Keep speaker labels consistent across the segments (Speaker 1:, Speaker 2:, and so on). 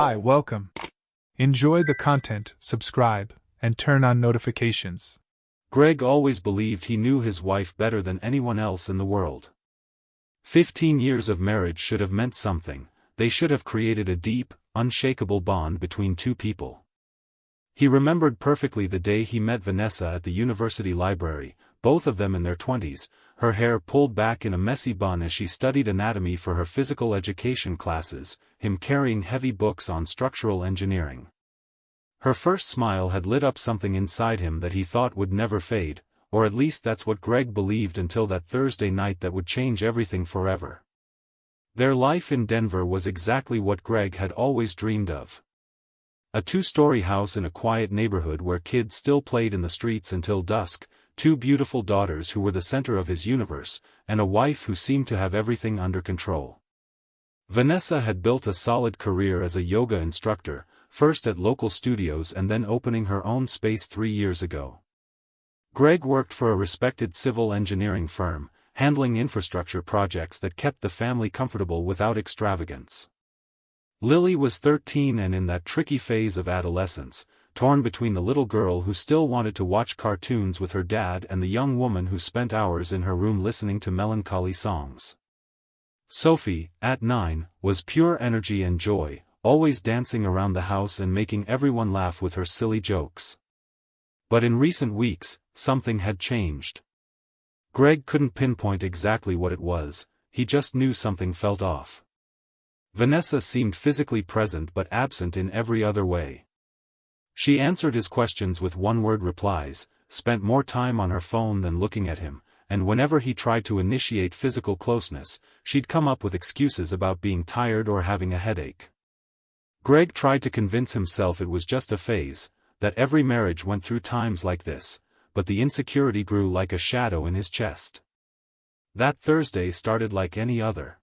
Speaker 1: Hi, welcome. Enjoy the content, subscribe, and turn on notifications.
Speaker 2: Greg always believed he knew his wife better than anyone else in the world. 15 years of marriage should have meant something. They should have created a deep, unshakable bond between two people. He remembered perfectly the day he met Vanessa at the university library, both of them in their 20s, her hair pulled back in a messy bun as she studied anatomy for her physical education classes, him carrying heavy books on structural engineering. Her first smile had lit up something inside him that he thought would never fade, or at least that's what Greg believed until that Thursday night that would change everything forever. Their life in Denver was exactly what Greg had always dreamed of. A two-story house in a quiet neighborhood where kids still played in the streets until dusk, two beautiful daughters who were the center of his universe, and a wife who seemed to have everything under control. Vanessa had built a solid career as a yoga instructor, first at local studios and then opening her own space 3 years ago. Greg worked for a respected civil engineering firm, handling infrastructure projects that kept the family comfortable without extravagance. Lily was 13 and in that tricky phase of adolescence, torn between the little girl who still wanted to watch cartoons with her dad and the young woman who spent hours in her room listening to melancholy songs. Sophie, at 9, was pure energy and joy, always dancing around the house and making everyone laugh with her silly jokes. But in recent weeks, something had changed. Greg couldn't pinpoint exactly what it was, he just knew something felt off. Vanessa seemed physically present but absent in every other way. She answered his questions with one-word replies, spent more time on her phone than looking at him, and whenever he tried to initiate physical closeness, she'd come up with excuses about being tired or having a headache. Greg tried to convince himself it was just a phase, that every marriage went through times like this, but the insecurity grew like a shadow in his chest. That Thursday started like any other.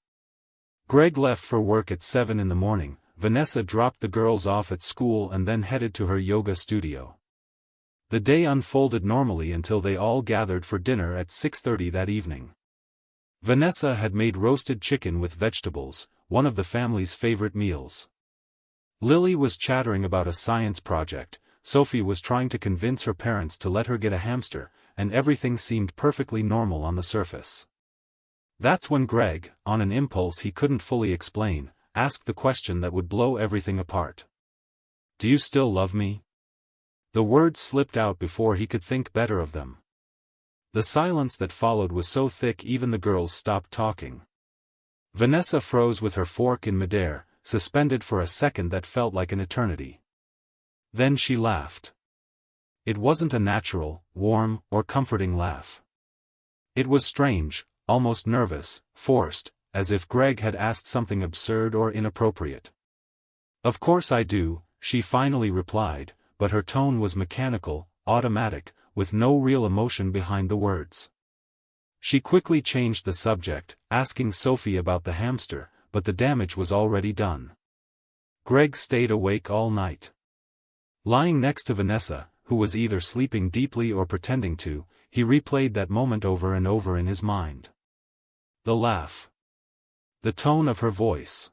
Speaker 2: Greg left for work at 7 in the morning. Vanessa dropped the girls off at school and then headed to her yoga studio. The day unfolded normally until they all gathered for dinner at 6:30 that evening. Vanessa had made roasted chicken with vegetables, one of the family's favorite meals. Lily was chattering about a science project, Sophie was trying to convince her parents to let her get a hamster, and everything seemed perfectly normal on the surface. That's when Greg, on an impulse he couldn't fully explain, asked the question that would blow everything apart. "Do you still love me?" The words slipped out before he could think better of them. The silence that followed was so thick even the girls stopped talking. Vanessa froze with her fork in midair, suspended for a second that felt like an eternity. Then she laughed. It wasn't a natural, warm, or comforting laugh. It was strange, almost nervous, forced, as if Greg had asked something absurd or inappropriate. "Of course I do," she finally replied, but her tone was mechanical, automatic, with no real emotion behind the words. She quickly changed the subject, asking Sophie about the hamster, but the damage was already done. Greg stayed awake all night. Lying next to Vanessa, who was either sleeping deeply or pretending to, he replayed that moment over and over in his mind. The laugh. The tone of her voice.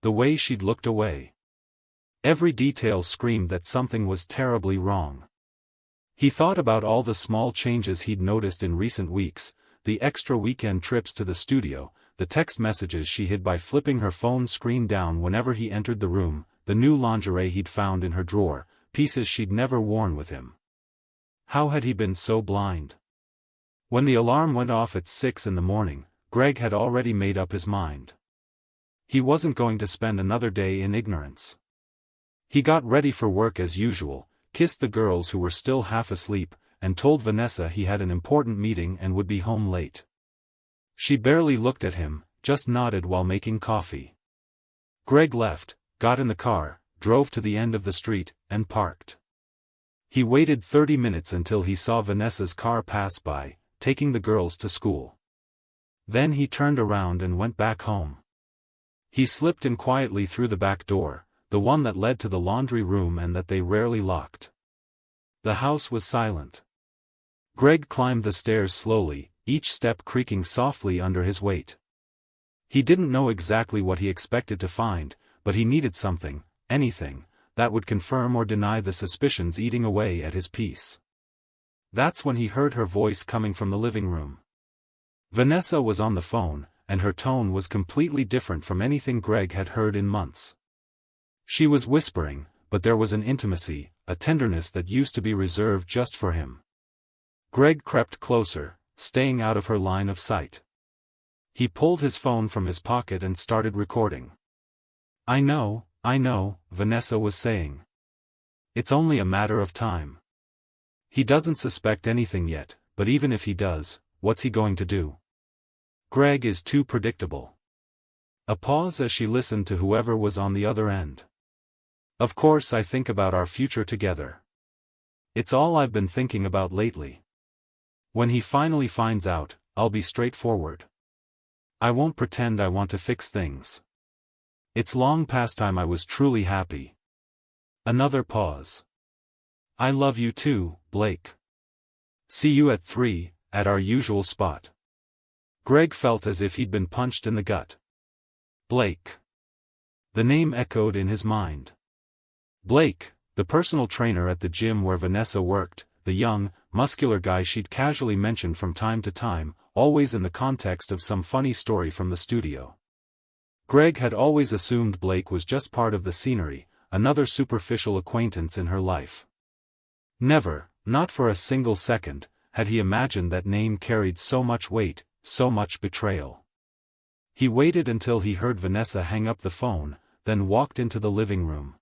Speaker 2: The way she'd looked away. Every detail screamed that something was terribly wrong. He thought about all the small changes he'd noticed in recent weeks, the extra weekend trips to the studio, the text messages she hid by flipping her phone screen down whenever he entered the room, the new lingerie he'd found in her drawer, pieces she'd never worn with him. How had he been so blind? When the alarm went off at 6 in the morning, Greg had already made up his mind. He wasn't going to spend another day in ignorance. He got ready for work as usual, kissed the girls who were still half asleep, and told Vanessa he had an important meeting and would be home late. She barely looked at him, just nodded while making coffee. Greg left, got in the car, drove to the end of the street, and parked. He waited 30 minutes until he saw Vanessa's car pass by, taking the girls to school. Then he turned around and went back home. He slipped in quietly through the back door, the one that led to the laundry room and that they rarely locked. The house was silent. Greg climbed the stairs slowly, each step creaking softly under his weight. He didn't know exactly what he expected to find, but he needed something, anything, that would confirm or deny the suspicions eating away at his peace. That's when he heard her voice coming from the living room. Vanessa was on the phone, and her tone was completely different from anything Greg had heard in months. She was whispering, but there was an intimacy, a tenderness that used to be reserved just for him. Greg crept closer, staying out of her line of sight. He pulled his phone from his pocket and started recording. I know, Vanessa was saying. It's only a matter of time. He doesn't suspect anything yet, but even if he does, what's he going to do? Greg is too predictable. A pause as she listened to whoever was on the other end. Of course I think about our future together. It's all I've been thinking about lately. When he finally finds out, I'll be straightforward. I won't pretend I want to fix things. It's long past time I was truly happy. Another pause. I love you too, Blake. See you at 3, at our usual spot. Greg felt as if he'd been punched in the gut. Blake. The name echoed in his mind. Blake, the personal trainer at the gym where Vanessa worked, the young, muscular guy she'd casually mentioned from time to time, always in the context of some funny story from the studio. Greg had always assumed Blake was just part of the scenery, another superficial acquaintance in her life. Never, not for a single second, had he imagined that name carried so much weight, so much betrayal. He waited until he heard Vanessa hang up the phone, then walked into the living room.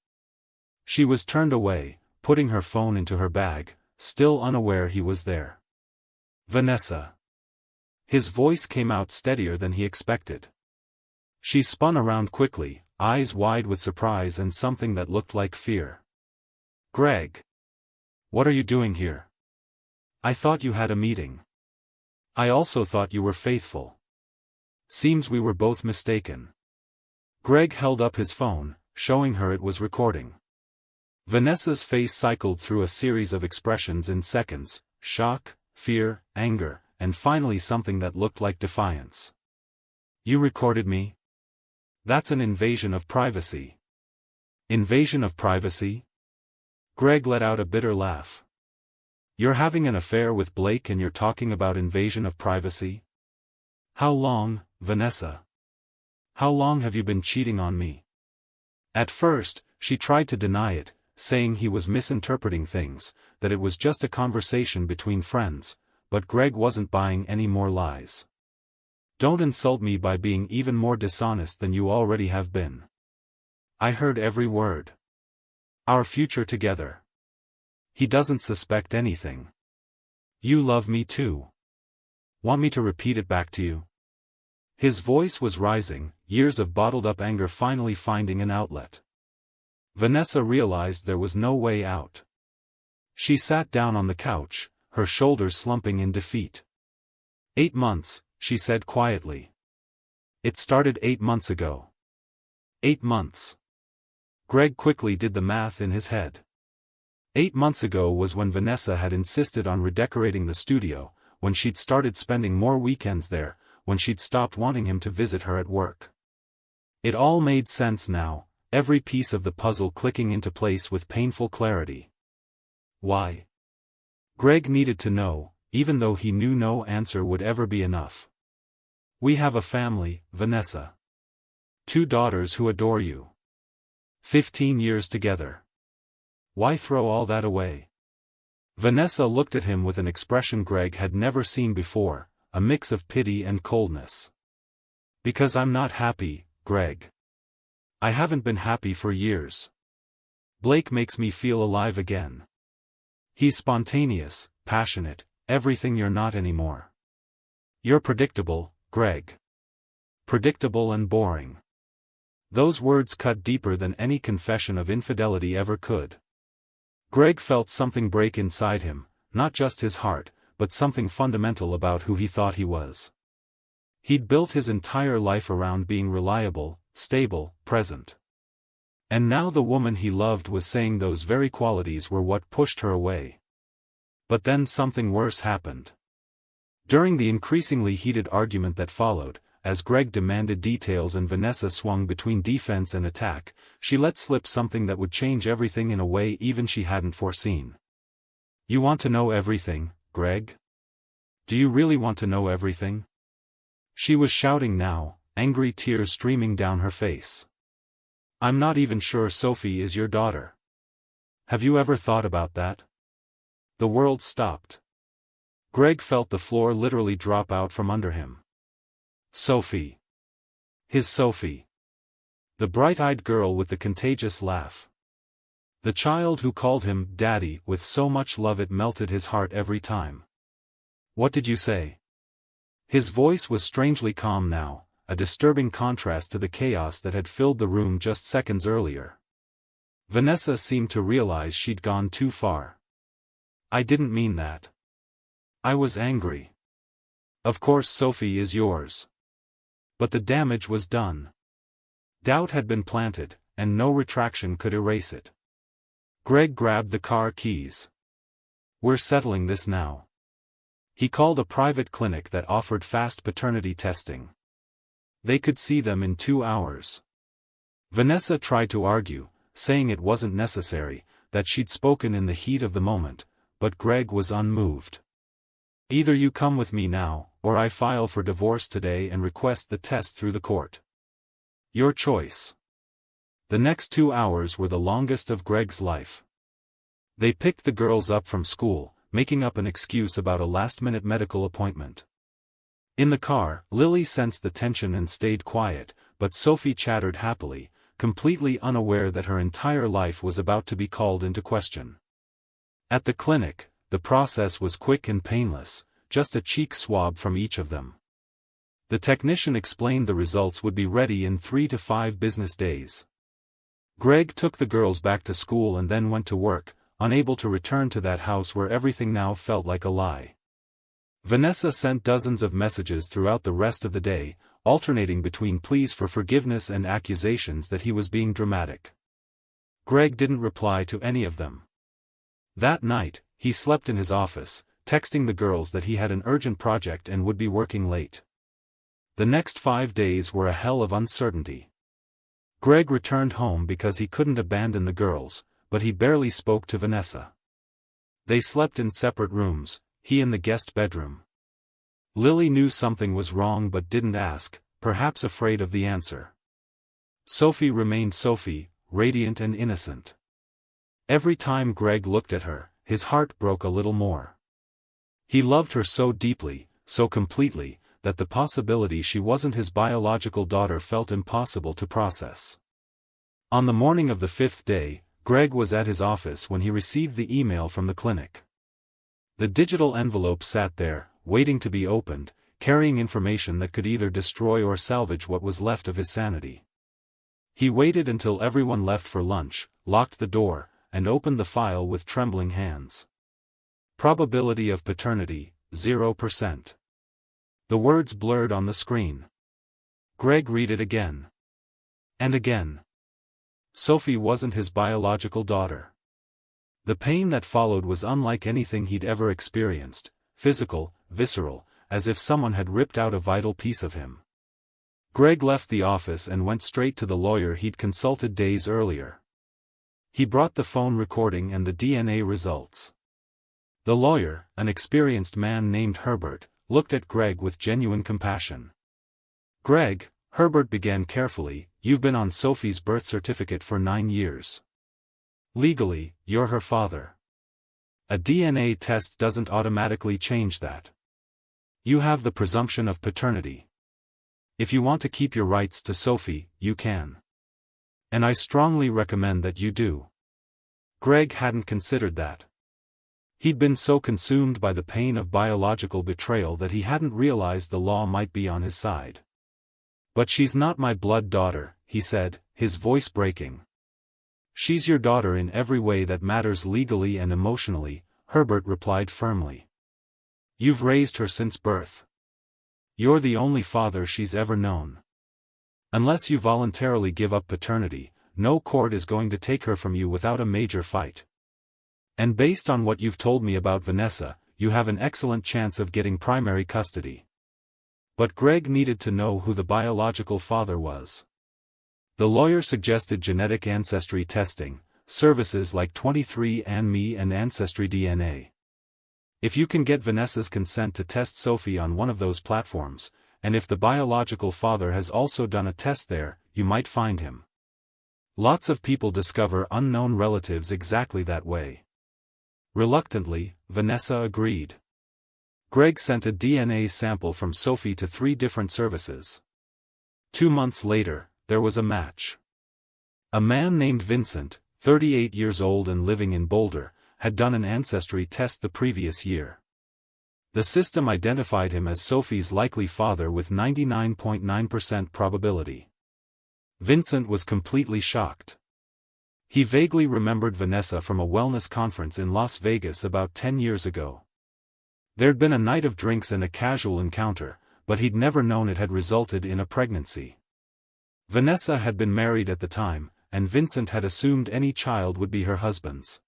Speaker 2: She was turned away, putting her phone into her bag, still unaware he was there. Vanessa. His voice came out steadier than he expected. She spun around quickly, eyes wide with surprise and something that looked like fear. Greg. What are you doing here? I thought you had a meeting. I also thought you were faithful. Seems we were both mistaken. Greg held up his phone, showing her it was recording. Vanessa's face cycled through a series of expressions in seconds: shock, fear, anger, and finally something that looked like defiance. You recorded me? That's an invasion of privacy. Invasion of privacy? Greg let out a bitter laugh. You're having an affair with Blake and you're talking about invasion of privacy? How long, Vanessa? How long have you been cheating on me? At first, she tried to deny it, saying he was misinterpreting things, that it was just a conversation between friends, but Greg wasn't buying any more lies. Don't insult me by being even more dishonest than you already have been. I heard every word. Our future together. He doesn't suspect anything. You love me too. Want me to repeat it back to you? His voice was rising, years of bottled-up anger finally finding an outlet. Vanessa realized there was no way out. She sat down on the couch, her shoulders slumping in defeat. 8 months, she said quietly. It started 8 months ago. 8 months. Greg quickly did the math in his head. 8 months ago was when Vanessa had insisted on redecorating the studio, when she'd started spending more weekends there, when she'd stopped wanting him to visit her at work. It all made sense now, every piece of the puzzle clicking into place with painful clarity. Why? Greg needed to know, even though he knew no answer would ever be enough. We have a family, Vanessa. 2 daughters who adore you. 15 years together. Why throw all that away? Vanessa looked at him with an expression Greg had never seen before, a mix of pity and coldness. Because I'm not happy, Greg. I haven't been happy for years. Blake makes me feel alive again. He's spontaneous, passionate, everything you're not anymore. You're predictable, Greg. Predictable and boring. Those words cut deeper than any confession of infidelity ever could. Greg felt something break inside him, not just his heart, but something fundamental about who he thought he was. He'd built his entire life around being reliable, stable, present. And now the woman he loved was saying those very qualities were what pushed her away. But then something worse happened. During the increasingly heated argument that followed, as Greg demanded details and Vanessa swung between defense and attack, she let slip something that would change everything in a way even she hadn't foreseen. "You want to know everything, Greg? Do you really want to know everything?" She was shouting now, angry tears streaming down her face. "I'm not even sure Sophie is your daughter. Have you ever thought about that?" The world stopped. Greg felt the floor literally drop out from under him. Sophie. His Sophie. The bright-eyed girl with the contagious laugh. The child who called him Daddy with so much love it melted his heart every time. "What did you say?" His voice was strangely calm now, a disturbing contrast to the chaos that had filled the room just seconds earlier. Vanessa seemed to realize she'd gone too far. "I didn't mean that. I was angry. Of course Sophie is yours." But the damage was done. Doubt had been planted, and no retraction could erase it. Greg grabbed the car keys. "We're settling this now." He called a private clinic that offered fast paternity testing. They could see them in 2 hours. Vanessa tried to argue, saying it wasn't necessary, that she'd spoken in the heat of the moment, but Greg was unmoved. "Either you come with me now, or I file for divorce today and request the test through the court. Your choice." The next 2 hours were the longest of Greg's life. They picked the girls up from school, making up an excuse about a last-minute medical appointment. In the car, Lily sensed the tension and stayed quiet, but Sophie chattered happily, completely unaware that her entire life was about to be called into question. At the clinic, the process was quick and painless, just a cheek swab from each of them. The technician explained the results would be ready in 3 to 5 business days. Greg took the girls back to school and then went to work, unable to return to that house where everything now felt like a lie. Vanessa sent dozens of messages throughout the rest of the day, alternating between pleas for forgiveness and accusations that he was being dramatic. Greg didn't reply to any of them. That night, he slept in his office, texting the girls that he had an urgent project and would be working late. The next 5 days were a hell of uncertainty. Greg returned home because he couldn't abandon the girls, but he barely spoke to Vanessa. They slept in separate rooms, he in the guest bedroom. Lily knew something was wrong but didn't ask, perhaps afraid of the answer. Sophie remained Sophie, radiant and innocent. Every time Greg looked at her, his heart broke a little more. He loved her so deeply, so completely, that the possibility she wasn't his biological daughter felt impossible to process. On the morning of the 5th day, Greg was at his office when he received the email from the clinic. The digital envelope sat there, waiting to be opened, carrying information that could either destroy or salvage what was left of his sanity. He waited until everyone left for lunch, locked the door, and opened the file with trembling hands. Probability of paternity, 0%. The words blurred on the screen. Greg read it again. And again. Sophie wasn't his biological daughter. The pain that followed was unlike anything he'd ever experienced, physical, visceral, as if someone had ripped out a vital piece of him. Greg left the office and went straight to the lawyer he'd consulted days earlier. He brought the phone recording and the DNA results. The lawyer, an experienced man named Herbert, looked at Greg with genuine compassion. "Greg," Herbert began carefully, "you've been on Sophie's birth certificate for 9 years. Legally, you're her father. A DNA test doesn't automatically change that. You have the presumption of paternity. If you want to keep your rights to Sophie, you can. And I strongly recommend that you do." Greg hadn't considered that. He'd been so consumed by the pain of biological betrayal that he hadn't realized the law might be on his side. "But she's not my blood daughter," he said, his voice breaking. "She's your daughter in every way that matters legally and emotionally," Herbert replied firmly. "You've raised her since birth. You're the only father she's ever known. Unless you voluntarily give up paternity, no court is going to take her from you without a major fight. And based on what you've told me about Vanessa, you have an excellent chance of getting primary custody." But Greg needed to know who the biological father was. The lawyer suggested genetic ancestry testing, services like 23andMe and Ancestry DNA. If you can get Vanessa's consent to test Sophie on one of those platforms, and if the biological father has also done a test there, you might find him. Lots of people discover unknown relatives exactly that way. Reluctantly, Vanessa agreed. Greg sent a DNA sample from Sophie to 3 different services. 2 months later, there was a match. A man named Vincent, 38 years old and living in Boulder, had done an ancestry test the previous year. The system identified him as Sophie's likely father with 99.9% probability. Vincent was completely shocked. He vaguely remembered Vanessa from a wellness conference in Las Vegas about 10 years ago. There'd been a night of drinks and a casual encounter, but he'd never known it had resulted in a pregnancy. Vanessa had been married at the time, and Vincent had assumed any child would be her husband's.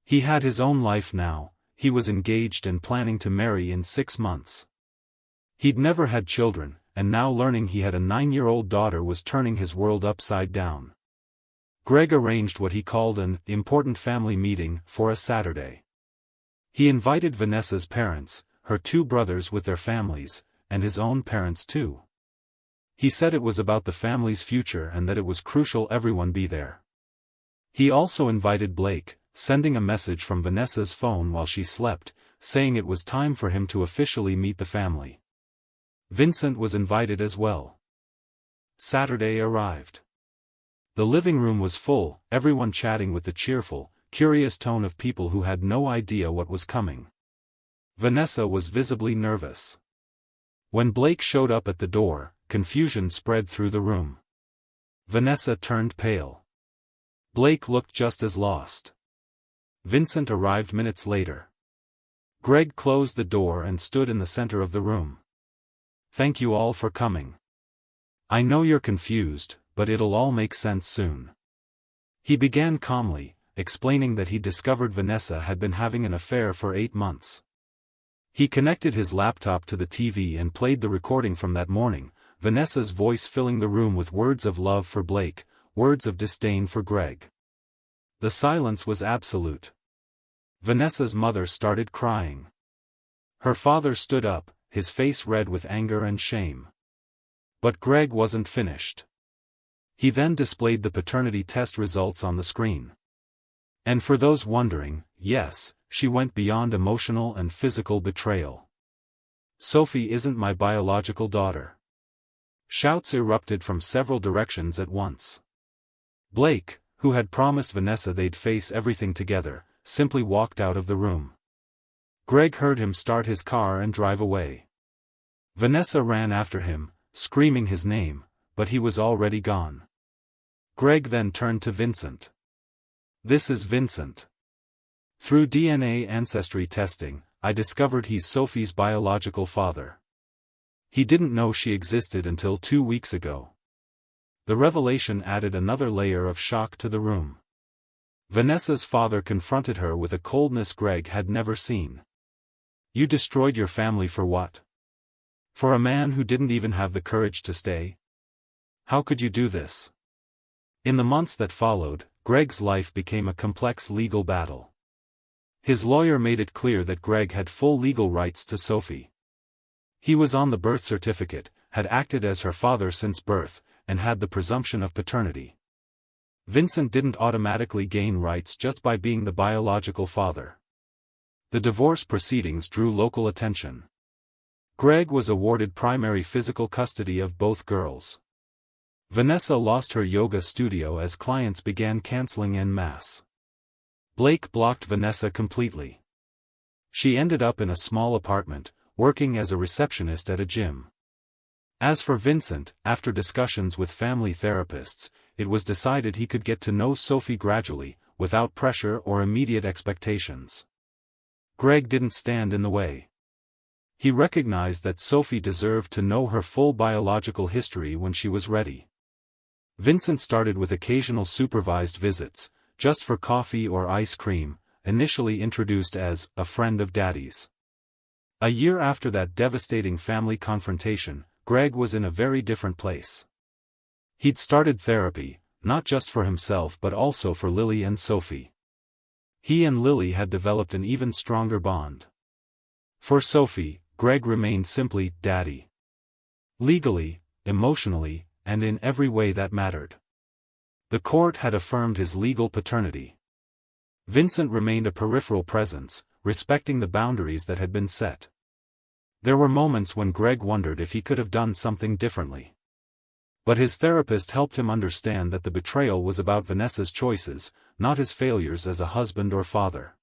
Speaker 2: He had his own life now, he was engaged and planning to marry in 6 months. He'd never had children, and now learning he had a 9-year-old daughter was turning his world upside down. Greg arranged what he called an important family meeting for a Saturday. He invited Vanessa's parents, her 2 brothers with their families, and his own parents too. He said it was about the family's future and that it was crucial everyone be there. He also invited Blake, sending a message from Vanessa's phone while she slept, saying it was time for him to officially meet the family. Vincent was invited as well. Saturday arrived. The living room was full, everyone chatting with the cheerful, curious tone of people who had no idea what was coming. Vanessa was visibly nervous. When Blake showed up at the door, confusion spread through the room. Vanessa turned pale. Blake looked just as lost. Vincent arrived minutes later. Greg closed the door and stood in the center of the room. "Thank you all for coming. I know you're confused, but it'll all make sense soon." He began calmly, explaining that he discovered Vanessa had been having an affair for 8 months. He connected his laptop to the TV and played the recording from that morning, Vanessa's voice filling the room with words of love for Blake, words of disdain for Greg. The silence was absolute. Vanessa's mother started crying. Her father stood up, his face red with anger and shame. But Greg wasn't finished. He then displayed the paternity test results on the screen. And for those wondering, yes, she went beyond emotional and physical betrayal. "Sophie isn't my biological daughter." Shouts erupted from several directions at once. Blake, who had promised Vanessa they'd face everything together, simply walked out of the room. Greg heard him start his car and drive away. Vanessa ran after him, screaming his name, but he was already gone. Greg then turned to Vincent. "This is Vincent. Through DNA ancestry testing, I discovered he's Sophie's biological father. He didn't know she existed until 2 weeks ago." The revelation added another layer of shock to the room. Vanessa's father confronted her with a coldness Greg had never seen. "You destroyed your family for what? For a man who didn't even have the courage to stay? How could you do this?" In the months that followed, Greg's life became a complex legal battle. His lawyer made it clear that Greg had full legal rights to Sophie. He was on the birth certificate, had acted as her father since birth, and had the presumption of paternity. Vincent didn't automatically gain rights just by being the biological father. The divorce proceedings drew local attention. Greg was awarded primary physical custody of both girls. Vanessa lost her yoga studio as clients began canceling en masse. Blake blocked Vanessa completely. She ended up in a small apartment, working as a receptionist at a gym. As for Vincent, after discussions with family therapists, it was decided he could get to know Sophie gradually, without pressure or immediate expectations. Greg didn't stand in the way. He recognized that Sophie deserved to know her full biological history when she was ready. Vincent started with occasional supervised visits, just for coffee or ice cream, initially introduced as a friend of Daddy's. A year after that devastating family confrontation, Greg was in a very different place. He'd started therapy, not just for himself but also for Lily and Sophie. He and Lily had developed an even stronger bond. For Sophie, Greg remained simply Daddy. Legally, emotionally, and in every way that mattered. The court had affirmed his legal paternity. Vincent remained a peripheral presence, respecting the boundaries that had been set. There were moments when Greg wondered if he could have done something differently. But his therapist helped him understand that the betrayal was about Vanessa's choices, not his failures as a husband or father.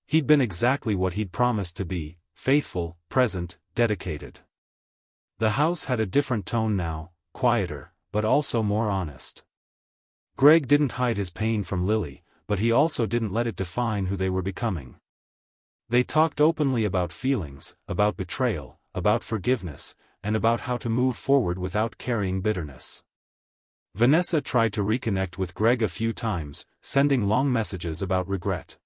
Speaker 2: He'd been exactly what he'd promised to be, faithful, present, dedicated. The house had a different tone now, quieter, but also more honest. Greg didn't hide his pain from Lily, but he also didn't let it define who they were becoming. They talked openly about feelings, about betrayal, about forgiveness, and about how to move forward without carrying bitterness. Vanessa tried to reconnect with Greg a few times, sending long messages about regret.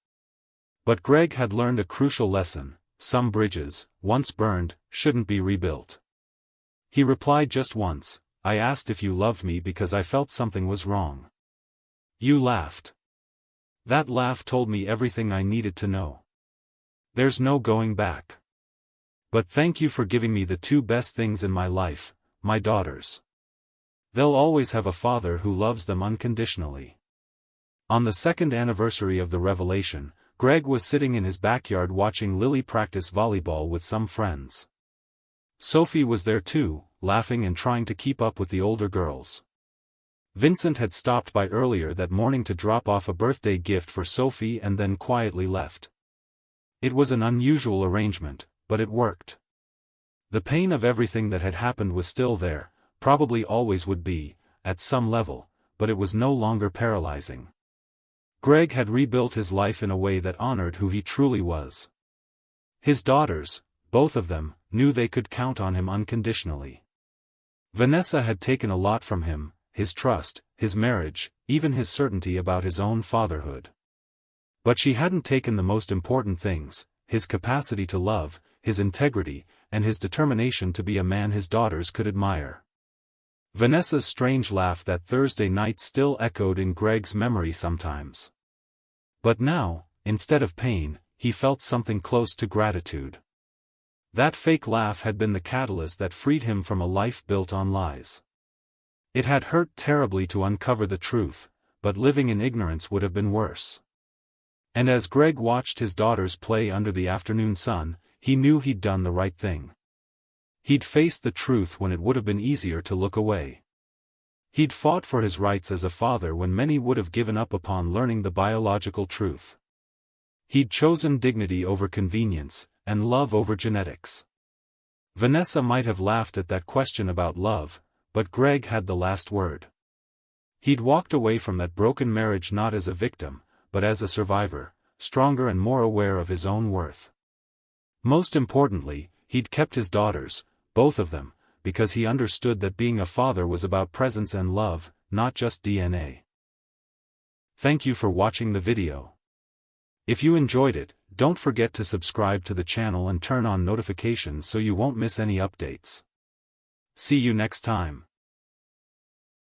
Speaker 2: But Greg had learned a crucial lesson: some bridges, once burned, shouldn't be rebuilt. He replied just once, "I asked if you loved me because I felt something was wrong. You laughed. That laugh told me everything I needed to know. There's no going back. But thank you for giving me the two best things in my life, my daughters. They'll always have a father who loves them unconditionally." On the second anniversary of the revelation, Greg was sitting in his backyard watching Lily practice volleyball with some friends. Sophie was there too, laughing and trying to keep up with the older girls. Vincent had stopped by earlier that morning to drop off a birthday gift for Sophie and then quietly left. It was an unusual arrangement, but it worked. The pain of everything that had happened was still there, probably always would be, at some level, but it was no longer paralyzing. Greg had rebuilt his life in a way that honored who he truly was. His daughters, both of them, knew they could count on him unconditionally. Vanessa had taken a lot from him: his trust, his marriage, even his certainty about his own fatherhood. But she hadn't taken the most important things: his capacity to love, his integrity, and his determination to be a man his daughters could admire. Vanessa's strange laugh that Thursday night still echoed in Greg's memory sometimes. But now, instead of pain, he felt something close to gratitude. That fake laugh had been the catalyst that freed him from a life built on lies. It had hurt terribly to uncover the truth, but living in ignorance would have been worse. And as Greg watched his daughters play under the afternoon sun, he knew he'd done the right thing. He'd faced the truth when it would have been easier to look away. He'd fought for his rights as a father when many would have given up upon learning the biological truth. He'd chosen dignity over convenience, and love over genetics. Vanessa might have laughed at that question about love, but Greg had the last word. He'd walked away from that broken marriage not as a victim, but as a survivor, stronger and more aware of his own worth. Most importantly, he'd kept his daughters, both of them, because he understood that being a father was about presence and love, not just DNA. Thank you for watching the video. If you enjoyed it, don't forget to subscribe to the channel and turn on notifications so you won't miss any updates. See you next time.